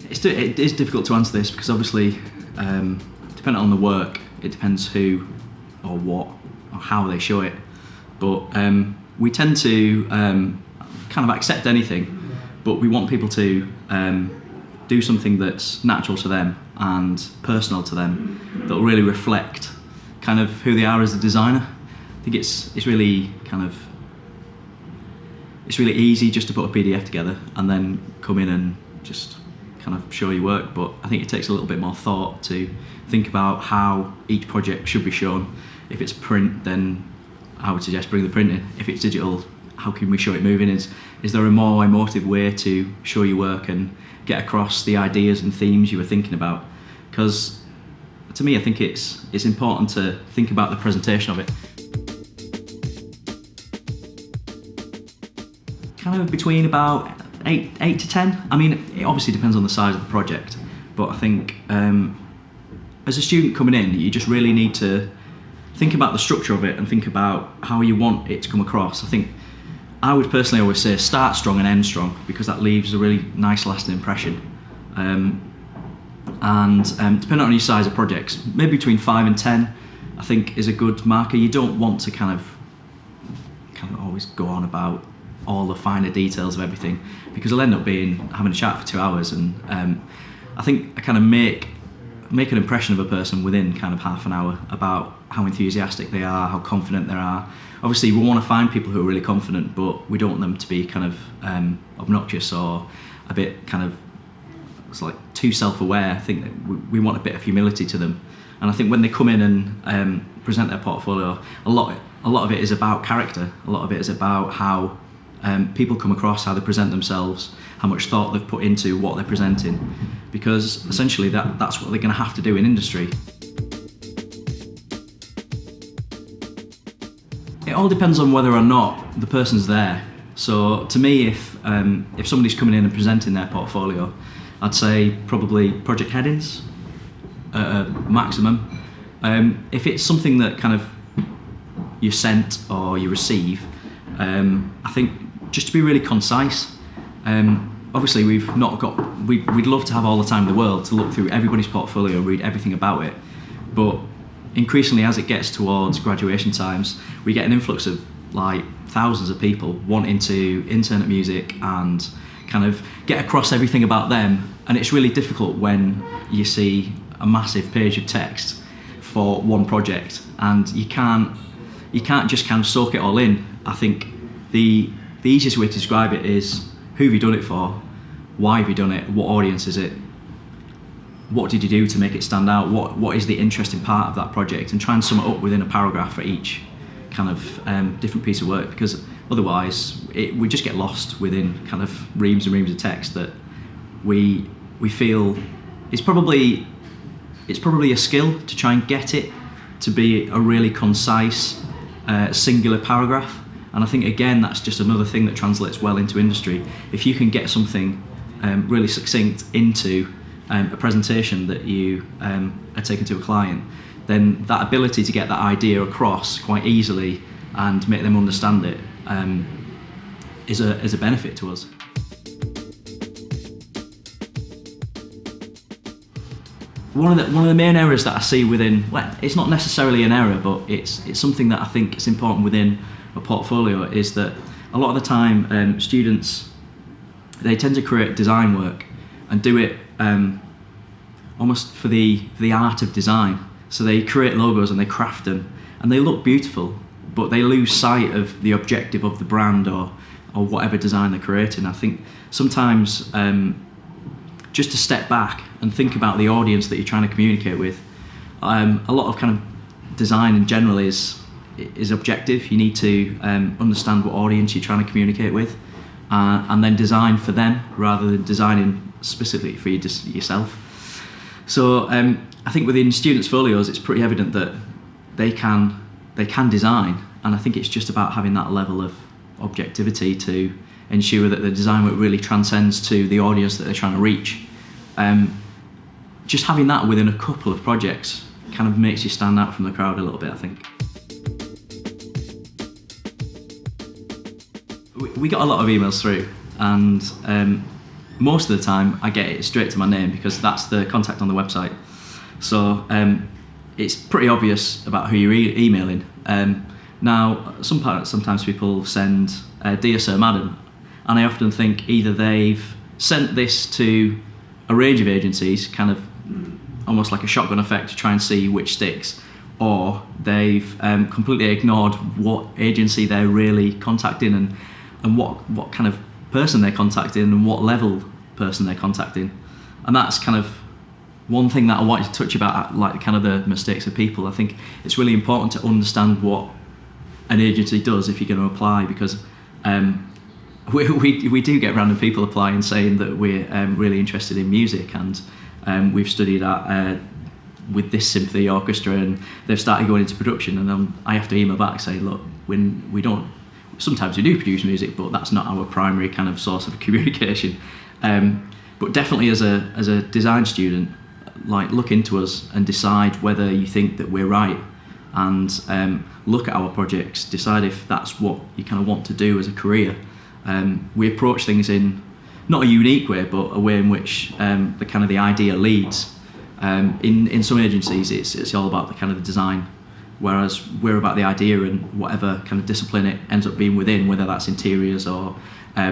It is difficult to answer this because obviously, depending on the work, it depends who or what or how they show it. But we tend to kind of accept anything, but we want people to do something that's natural to them and personal to them, that will really reflect kind of who they are as a designer. I think it's really easy just to put a PDF together and then come in and just kind of show your work, but I think it takes a little bit more thought to think about how each project should be shown. If it's print, then I would suggest bring the print in. If it's digital, how can we show it moving? Is there a more emotive way to show your work and get across the ideas and themes you were thinking about? Because to me, I think it's important to think about the presentation of it. Kind of between about 8 to 10. I mean, it obviously depends on the size of the project, but I think as a student coming in, you just really need to think about the structure of it and think about how you want it to come across. I think I would personally always say start strong and end strong, because that leaves a really nice lasting impression. Depending on your size of projects, maybe between 5 and 10, I think is a good marker. You don't want to kind of always go on about all the finer details of everything, because it'll end up being having a chat for 2 hours, and I think I kind of make an impression of a person within kind of half an hour about how enthusiastic they are, how confident they are. Obviously we want to find people who are really confident, but we don't want them to be kind of obnoxious or a bit kind of too self-aware. I think that we want a bit of humility to them, and I think when they come in and present their portfolio, a lot of it is about character. A lot of it is about how people come across, how they present themselves, how much thought they've put into what they're presenting, because essentially that's what they're going to have to do in industry. It all depends on whether or not the person's there. So to me, if somebody's coming in and presenting their portfolio, I'd say probably project headings at a maximum. If it's something that kind of you sent or you receive, I think just to be really concise. Obviously we'd love to have all the time in the world to look through everybody's portfolio and read everything about it, but increasingly as it gets towards graduation times, we get an influx of like thousands of people wanting to intern at music and kind of get across everything about them, and it's really difficult when you see a massive page of text for one project and you can't just kind of soak it all in. I think the easiest way to describe it is, who have you done it for? Why have you done it? What audience is it? What did you do to make it stand out? What is the interesting part of that project? And try and sum it up within a paragraph for each kind of different piece of work, because otherwise we just get lost within kind of reams and reams of text that we feel it's probably a skill to try and get it to be a really concise singular paragraph. And I think again that's just another thing that translates well into industry. If you can get something really succinct into a presentation that you are taking to a client, then that ability to get that idea across quite easily and make them understand it is a benefit to us. One of the main errors that I see within, well, it's not necessarily an error, but it's something that I think is important within a portfolio, is that a lot of the time students, they tend to create design work and do it almost for the art of design. So they create logos and they craft them and they look beautiful, but they lose sight of the objective of the brand or whatever design they're creating. I think sometimes just to step back and think about the audience that you're trying to communicate with. A lot of kind of design in general is objective. You need to understand what audience you're trying to communicate with, and then design for them rather than designing specifically for yourself. So I think within students' folios, it's pretty evident that they can design, and I think it's just about having that level of objectivity to ensure that the design work really transcends to the audience that they're trying to reach. Just having that within a couple of projects kind of makes you stand out from the crowd a little bit, I think. We got a lot of emails through, and most of the time I get it straight to my name because that's the contact on the website. So it's pretty obvious about who you're emailing. Now, sometimes people send Dear Sir, Madam, and I often think either they've sent this to a range of agencies, kind of almost like a shotgun effect to try and see which sticks, or they've completely ignored what agency they're really contacting and what kind of person they're contacting and what level person they're contacting. And that's kind of one thing that I wanted to touch about, like kind of the mistakes of people. I think it's really important to understand what an agency does if you're going to apply, because we do get random people applying saying that we're really interested in music and we've studied with this symphony orchestra and they've started going into production, and I have to email back saying, look, when we don't, sometimes we do produce music, but that's not our primary kind of source of communication. But definitely as a design student, like, look into us and decide whether you think that we're right, and look at our projects, decide if that's what you kind of want to do as a career. We approach things in not a unique way, but a way in which the kind of the idea leads. In some agencies, it's all about the kind of the design, whereas we're about the idea and whatever kind of discipline it ends up being within, whether that's interiors or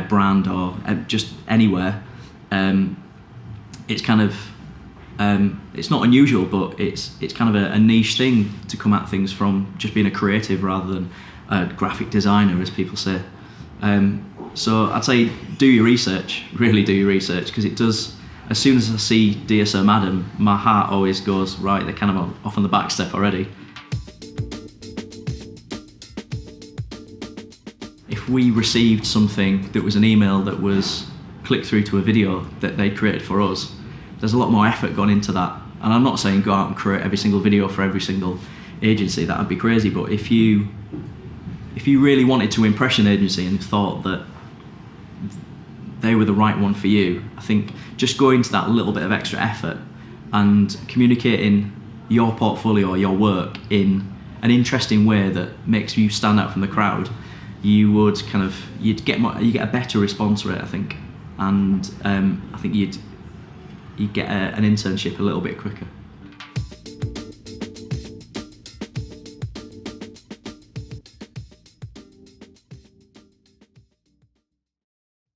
brand or just anywhere. It's kind of it's not unusual, but it's kind of a niche thing to come at things from just being a creative rather than a graphic designer, as people say. So I'd say do your research, really do your research, because it does. As soon as I see Dear Sir, Madam, my heart always goes, right, they're kind of off on the back step already. If we received something that was an email that was clicked through to a video that they created for us, there's a lot more effort gone into that. And I'm not saying go out and create every single video for every single agency, that would be crazy, but if you really wanted to impress an agency and thought that they were the right one for you, I think just going to that little bit of extra effort and communicating your portfolio or your work in an interesting way that makes you stand out from the crowd, you get a better response rate, I think, and I think you'd get an internship a little bit quicker.